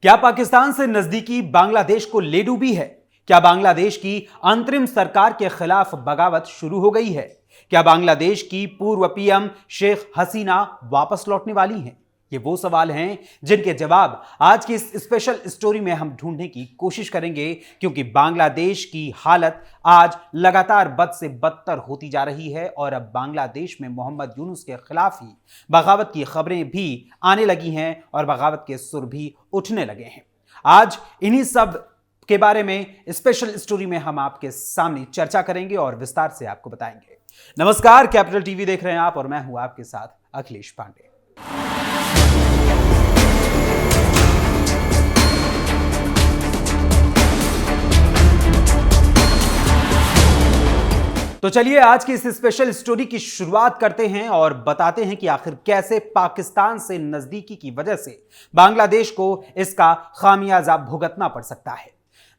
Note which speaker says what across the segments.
Speaker 1: क्या पाकिस्तान से नजदीकी बांग्लादेश को ले डूबी है? क्या बांग्लादेश की अंतरिम सरकार के खिलाफ बगावत शुरू हो गई है? क्या बांग्लादेश की पूर्व पीएम शेख हसीना वापस लौटने वाली हैं? ये वो सवाल हैं जिनके जवाब आज की इस स्पेशल स्टोरी में हम ढूंढने की कोशिश करेंगे, क्योंकि बांग्लादेश की हालत आज लगातार बद से बदतर होती जा रही है और अब बांग्लादेश में मोहम्मद यूनुस के खिलाफ ही बगावत की खबरें भी आने लगी हैं और बगावत के सुर भी उठने लगे हैं। आज इन्हीं सब के बारे में स्पेशल स्टोरी में हम आपके सामने चर्चा करेंगे और विस्तार से आपको बताएंगे। नमस्कार, कैपिटल टीवी देख रहे हैं आप और मैं हूं आपके साथ अखिलेश पांडे। तो चलिए आज की इस स्पेशल स्टोरी की शुरुआत करते हैं और बताते हैं कि आखिर कैसे पाकिस्तान से नजदीकी की वजह से बांग्लादेश को इसका खामियाजा भुगतना पड़ सकता है।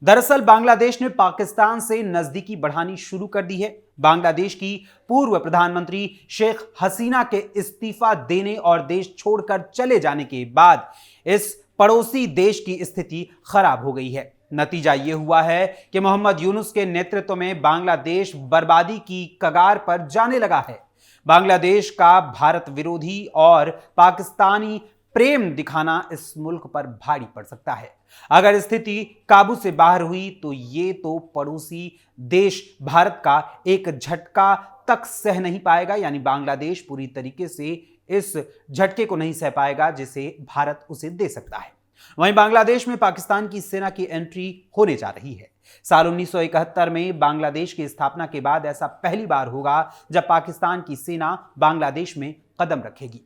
Speaker 1: दरअसल बांग्लादेश ने पाकिस्तान से नजदीकी बढ़ानी शुरू कर दी है। बांग्लादेश की पूर्व प्रधानमंत्री शेख हसीना के इस्तीफा देने और देश छोड़कर चले जाने के बाद इस पड़ोसी देश की स्थिति खराब हो गई है। नतीजा यह हुआ है कि मोहम्मद यूनुस के नेतृत्व में बांग्लादेश बर्बादी की कगार पर जाने लगा है। बांग्लादेश का भारत विरोधी और पाकिस्तानी प्रेम दिखाना इस मुल्क पर भारी पड़ सकता है। अगर स्थिति काबू से बाहर हुई तो ये तो पड़ोसी देश भारत का एक झटका तक सह नहीं पाएगा, यानी बांग्लादेश पूरी तरीके से इस झटके को नहीं सह पाएगा जिसे भारत उसे दे सकता है। वहीं बांग्लादेश में पाकिस्तान की सेना की एंट्री होने जा रही है। साल 1971 में बांग्लादेश की स्थापना के बाद ऐसा पहली बार होगा जब पाकिस्तान की सेना बांग्लादेश में कदम रखेगी।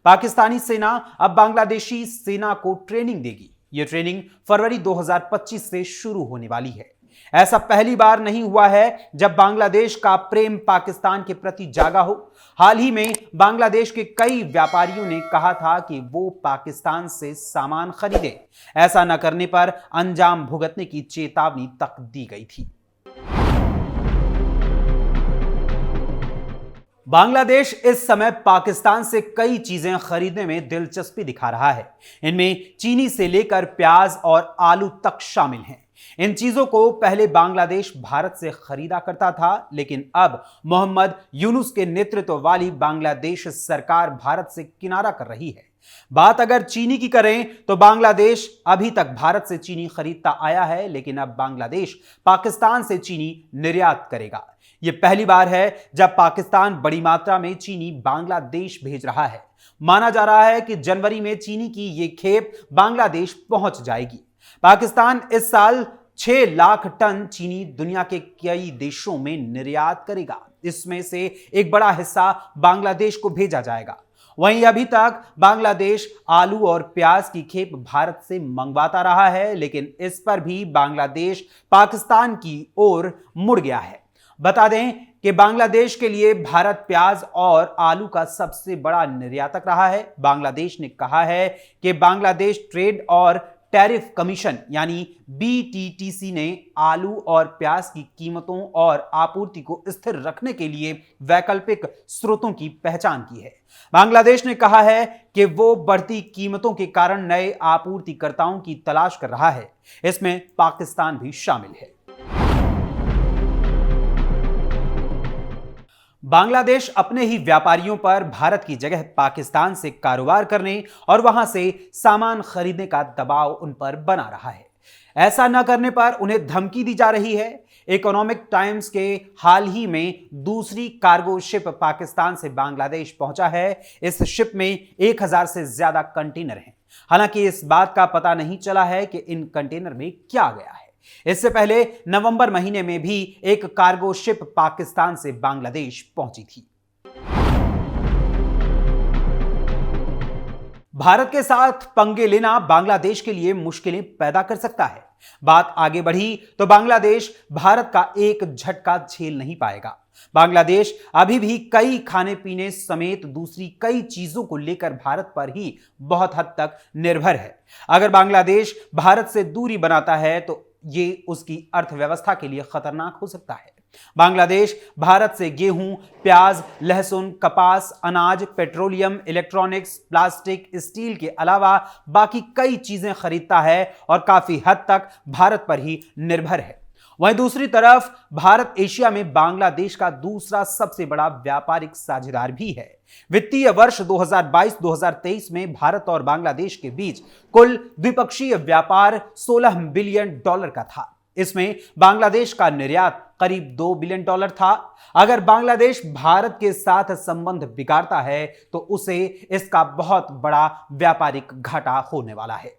Speaker 1: पाकिस्तानी सेना अब बांग्लादेशी सेना को ट्रेनिंग देगी। यह ट्रेनिंग फरवरी 2025 से शुरू होने वाली है। ऐसा पहली बार नहीं हुआ है जब बांग्लादेश का प्रेम पाकिस्तान के प्रति जागा हो। हाल ही में बांग्लादेश के कई व्यापारियों ने कहा था कि वो पाकिस्तान से सामान खरीदे। ऐसा न करने पर अंजाम भुगतने की चेतावनी तक दी गई थी। बांग्लादेश इस समय पाकिस्तान से कई चीजें खरीदने में दिलचस्पी दिखा रहा है। इनमें चीनी से लेकर प्याज और आलू तक शामिल हैं। इन चीजों को पहले बांग्लादेश भारत से खरीदा करता था, लेकिन अब मोहम्मद यूनुस के नेतृत्व वाली बांग्लादेश सरकार भारत से किनारा कर रही है। बात अगर चीनी की करें तो बांग्लादेश अभी तक भारत से चीनी खरीदता आया है, लेकिन अब बांग्लादेश पाकिस्तान से चीनी निर्यात करेगा। यह पहली बार है जब पाकिस्तान बड़ी मात्रा में चीनी बांग्लादेश भेज रहा है। माना जा रहा है कि जनवरी में चीनी की यह खेप बांग्लादेश पहुंच जाएगी। पाकिस्तान इस साल 6 लाख टन चीनी दुनिया के कई देशों में निर्यात करेगा। इसमें से एक बड़ा हिस्सा बांग्लादेश को भेजा जाएगा। वहीं अभी तक बांग्लादेश आलू और प्याज की खेप भारत से मंगवाता रहा है, लेकिन इस पर भी बांग्लादेश पाकिस्तान की ओर मुड़ गया है। बता दें कि बांग्लादेश के लिए भारत प्याज और आलू का सबसे बड़ा निर्यातक रहा है। बांग्लादेश ने कहा है कि बांग्लादेश ट्रेड और टैरिफ कमीशन यानी BTTC ने आलू और प्याज की कीमतों और आपूर्ति को स्थिर रखने के लिए वैकल्पिक स्रोतों की पहचान की है। बांग्लादेश ने कहा है कि वो बढ़ती कीमतों के कारण नए आपूर्तिकर्ताओं की तलाश कर रहा है। इसमें पाकिस्तान भी शामिल है। बांग्लादेश अपने ही व्यापारियों पर भारत की जगह पाकिस्तान से कारोबार करने और वहां से सामान खरीदने का दबाव उन पर बना रहा है। ऐसा न करने पर उन्हें धमकी दी जा रही है। इकोनॉमिक टाइम्स के हाल ही में दूसरी कार्गो शिप पाकिस्तान से बांग्लादेश पहुंचा है। इस शिप में 1000 से ज्यादा कंटेनर हैं। हालांकि इस बात का पता नहीं चला है कि इन कंटेनर में क्या गया है। इससे पहले नवंबर महीने में भी एक कार्गो शिप पाकिस्तान से बांग्लादेश पहुंची थी। भारत के साथ पंगे लेना बांग्लादेश के लिए मुश्किलें पैदा कर सकता है। बात आगे बढ़ी तो बांग्लादेश भारत का एक झटका झेल नहीं पाएगा। बांग्लादेश अभी भी कई खाने पीने समेत दूसरी कई चीजों को लेकर भारत पर ही बहुत हद तक निर्भर है। अगर बांग्लादेश भारत से दूरी बनाता है तो ये उसकी अर्थव्यवस्था के लिए खतरनाक हो सकता है। बांग्लादेश भारत से गेहूं, प्याज, लहसुन, कपास, अनाज, पेट्रोलियम, इलेक्ट्रॉनिक्स, प्लास्टिक, स्टील के अलावा बाकी कई चीजें खरीदता है और काफी हद तक भारत पर ही निर्भर है। वहीं दूसरी तरफ भारत एशिया में बांग्लादेश का दूसरा सबसे बड़ा व्यापारिक साझेदार भी है। वित्तीय वर्ष 2022-2023 में भारत और बांग्लादेश के बीच कुल द्विपक्षीय व्यापार $16 बिलियन का था। इसमें बांग्लादेश का निर्यात करीब $2 बिलियन था। अगर बांग्लादेश भारत के साथ संबंध बिगाड़ता है तो उसे इसका बहुत बड़ा व्यापारिक घाटा होने वाला है।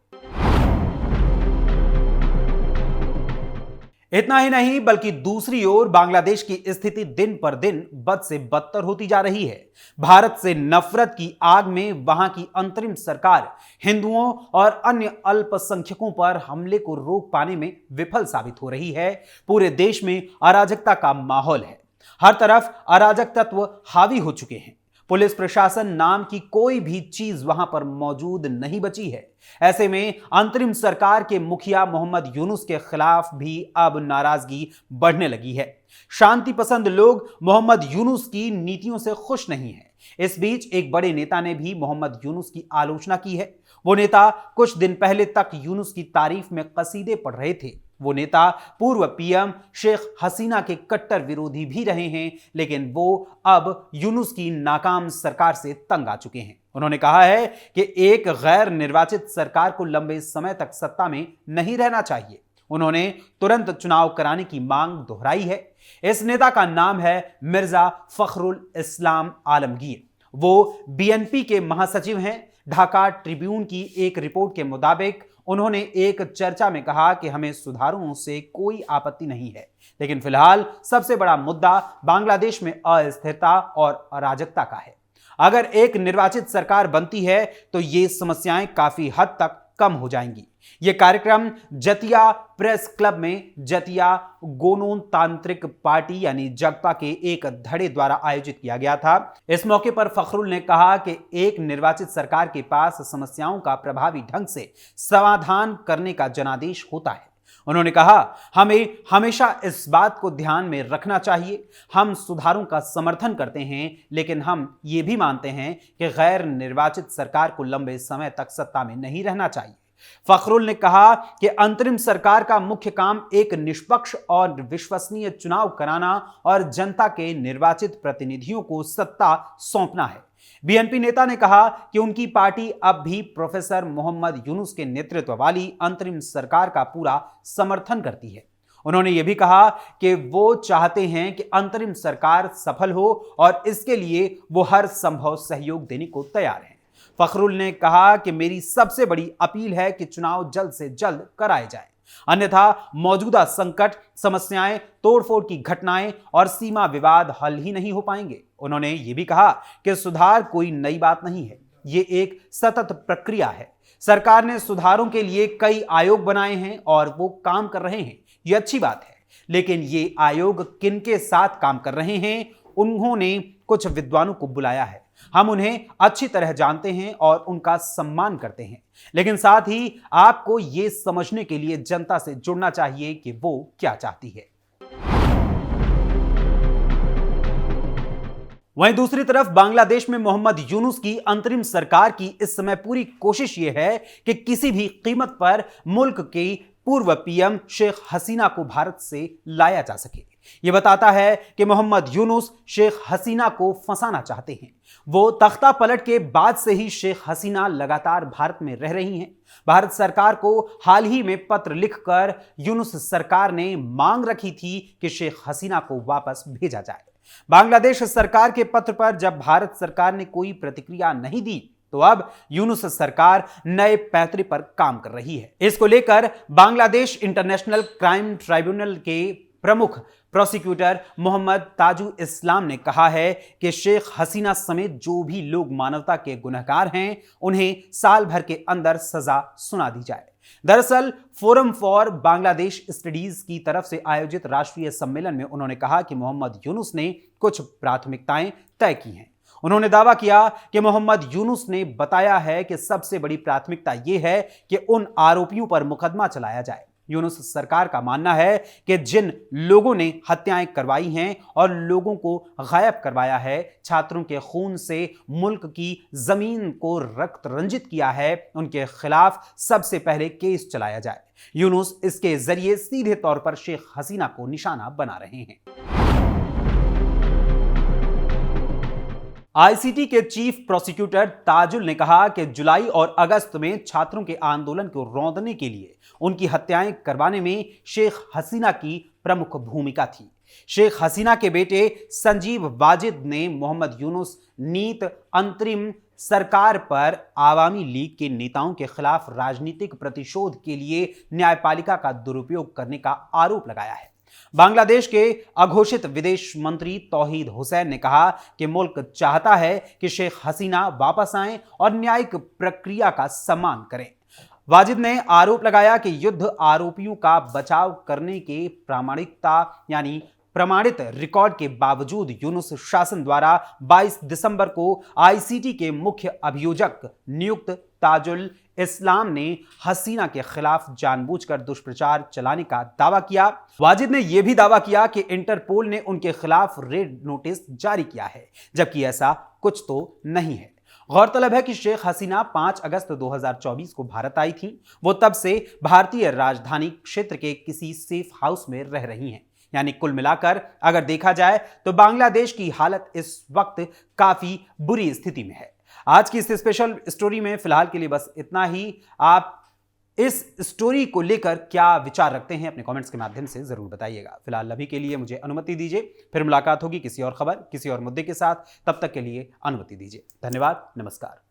Speaker 1: इतना ही नहीं बल्कि दूसरी ओर बांग्लादेश की स्थिति दिन पर दिन बद से बदतर होती जा रही है। भारत से नफरत की आग में वहां की अंतरिम सरकार हिंदुओं और अन्य अल्पसंख्यकों पर हमले को रोक पाने में विफल साबित हो रही है। पूरे देश में अराजकता का माहौल है। हर तरफ अराजक तत्व हावी हो चुके हैं। पुलिस प्रशासन नाम की कोई भी चीज वहां पर मौजूद नहीं बची है। ऐसे में अंतरिम सरकार के मुखिया मोहम्मद यूनुस के खिलाफ भी अब नाराजगी बढ़ने लगी है। शांति पसंद लोग मोहम्मद यूनुस की नीतियों से खुश नहीं हैं। इस बीच एक बड़े नेता ने भी मोहम्मद यूनुस की आलोचना की है। वो नेता कुछ दिन पहले तक यूनुस की तारीफ में कसीदे पढ़ रहे थे। वो नेता पूर्व पीएम शेख हसीना के कट्टर विरोधी भी रहे हैं, लेकिन वो अब यूनुस की नाकाम सरकार से तंग आ चुके हैं। उन्होंने कहा है कि एक गैर निर्वाचित सरकार को लंबे समय तक सत्ता में नहीं रहना चाहिए। उन्होंने तुरंत चुनाव कराने की मांग दोहराई है। इस नेता का नाम है मिर्जा फखरुल इस्लाम आलमगीर। वो बीएनपी के महासचिव हैं। ढाका ट्रिब्यून की एक रिपोर्ट के मुताबिक उन्होंने एक चर्चा में कहा कि हमें सुधारों से कोई आपत्ति नहीं है, लेकिन फिलहाल सबसे बड़ा मुद्दा बांग्लादेश में अस्थिरता और अराजकता का है। अगर एक निर्वाचित सरकार बनती है तो ये समस्याएं काफी हद तक कम हो जाएंगी। यह कार्यक्रम जतिया प्रेस क्लब में जतिया गणतंत्रिक पार्टी यानी जगपा के एक धड़े द्वारा आयोजित किया गया था। इस मौके पर फखरुल ने कहा कि एक निर्वाचित सरकार के पास समस्याओं का प्रभावी ढंग से समाधान करने का जनादेश होता है। उन्होंने कहा, हमें हमेशा इस बात को ध्यान में रखना चाहिए, हम सुधारों का समर्थन करते हैं, लेकिन हम ये भी मानते हैं कि गैर निर्वाचित सरकार को लंबे समय तक सत्ता में नहीं रहना चाहिए। फखरुल ने कहा कि अंतरिम सरकार का मुख्य काम एक निष्पक्ष और विश्वसनीय चुनाव कराना और जनता के निर्वाचित प्रतिनिधियों को सत्ता सौंपना है। बीएनपी नेता ने कहा कि उनकी पार्टी अब भी प्रोफेसर मोहम्मद यूनुस के नेतृत्व वाली अंतरिम सरकार का पूरा समर्थन करती है। उन्होंने यह भी कहा कि वो चाहते हैं कि अंतरिम सरकार सफल हो और इसके लिए वो हर संभव सहयोग देने को तैयार हैं। फखरुल ने कहा कि मेरी सबसे बड़ी अपील है कि चुनाव जल्द से जल्द कराए जाएं, अन्यथा मौजूदा संकट, समस्याएं, तोड़फोड़ की घटनाएं और सीमा विवाद हल ही नहीं हो पाएंगे। उन्होंने ये भी कहा कि सुधार कोई नई बात नहीं है, ये एक सतत प्रक्रिया है। सरकार ने सुधारों के लिए कई आयोग बनाए हैं और वो काम कर रहे हैं, ये अच्छी बात है। लेकिन ये आयोग किनके साथ काम कर रहे हैं? उन्होंने कुछ विद्वानों को बुलाया है। हम उन्हें अच्छी तरह जानते हैं और उनका सम्मान करते हैं, लेकिन साथ ही आपको यह समझने के लिए जनता से जुड़ना चाहिए कि वो क्या चाहती है। वहीं दूसरी तरफ बांग्लादेश में मोहम्मद यूनुस की अंतरिम सरकार की इस समय पूरी कोशिश यह है कि किसी भी कीमत पर मुल्क की पूर्व पीएम शेख हसीना को भारत से लाया जा सके। यह बताता है कि मोहम्मद यूनुस शेख हसीना को फंसाना चाहते हैं। वो तख्ता पलट के बाद से ही शेख हसीना लगातार भारत में रह रही हैं। भारत सरकार को हाल ही में पत्र लिखकर यूनुस सरकार ने मांग रखी थी कि शेख हसीना को वापस भेजा जाए। बांग्लादेश सरकार के पत्र पर जब भारत सरकार ने कोई प्रतिक्रिया नहीं दी तो अब यूनुस सरकार नए पैंतरे पर काम कर रही है। इसको लेकर बांग्लादेश इंटरनेशनल क्राइम ट्राइब्यूनल के प्रमुख प्रोसिक्यूटर मोहम्मद ताजु इस्लाम ने कहा है कि शेख हसीना समेत जो भी लोग मानवता के गुनहगार हैं उन्हें साल भर के अंदर सजा सुना दी जाए। दरअसल फोरम फॉर बांग्लादेश स्टडीज की तरफ से आयोजित राष्ट्रीय सम्मेलन में उन्होंने कहा कि मोहम्मद यूनुस ने कुछ प्राथमिकताएं तय की हैं। उन्होंने दावा किया कि मोहम्मद यूनुस ने बताया है कि सबसे बड़ी प्राथमिकता यह है कि उन आरोपियों पर मुकदमा चलाया जाए यूनुस सरकार का मानना है कि जिन लोगों ने हत्याएं करवाई हैं और लोगों को गायब करवाया है, छात्रों के खून से मुल्क की जमीन को रक्त रंजित किया है, उनके खिलाफ सबसे पहले केस चलाया जाए। यूनुस इसके जरिए सीधे तौर पर शेख हसीना को निशाना बना रहे हैं। आईसीटी के चीफ प्रोसिक्यूटर ताजुल ने कहा कि जुलाई और अगस्त में छात्रों के आंदोलन को रौंदने के लिए उनकी हत्याएं करवाने में शेख हसीना की प्रमुख भूमिका थी। शेख हसीना के बेटे संजीव वाजिद ने मोहम्मद यूनुस नीत अंतरिम सरकार पर आवामी लीग के नेताओं के खिलाफ राजनीतिक प्रतिशोध के लिए न्यायपालिका का दुरुपयोग करने का आरोप लगाया है। बांग्लादेश के अघोषित विदेश मंत्री तौहीद हुसैन ने कहा कि मुल्क चाहता है कि शेख हसीना वापस आएं और न्यायिक प्रक्रिया का सम्मान करें। वाजिद ने आरोप लगाया कि युद्ध आरोपियों का बचाव करने के प्रमाणित रिकॉर्ड के बावजूद यूनुस शासन द्वारा 22 दिसंबर को आईसीटी के मुख्य अभियोजक नियुक्त ताजुल इस्लाम ने हसीना के खिलाफ जानबूझकर दुष्प्रचार चलाने का दावा किया। वाजिद ने यह भी दावा किया कि इंटरपोल ने उनके खिलाफ रेड नोटिस जारी किया है, जबकि ऐसा कुछ तो नहीं है। गौरतलब है कि शेख हसीना 5 अगस्त 2024 को भारत आई थी। वो तब से भारतीय राजधानी क्षेत्र के किसी सेफ हाउस में रह रही हैं। यानी कुल मिलाकर अगर देखा जाए तो बांग्लादेश की हालत इस वक्त काफी बुरी स्थिति में है। आज की इस स्पेशल स्टोरी में फिलहाल के लिए बस इतना ही। आप इस स्टोरी को लेकर क्या विचार रखते हैं अपने कमेंट्स के माध्यम से जरूर बताइएगा। फिलहाल अभी के लिए मुझे अनुमति दीजिए, फिर मुलाकात होगी किसी और खबर किसी और मुद्दे के साथ। तब तक के लिए अनुमति दीजिए। धन्यवाद, नमस्कार।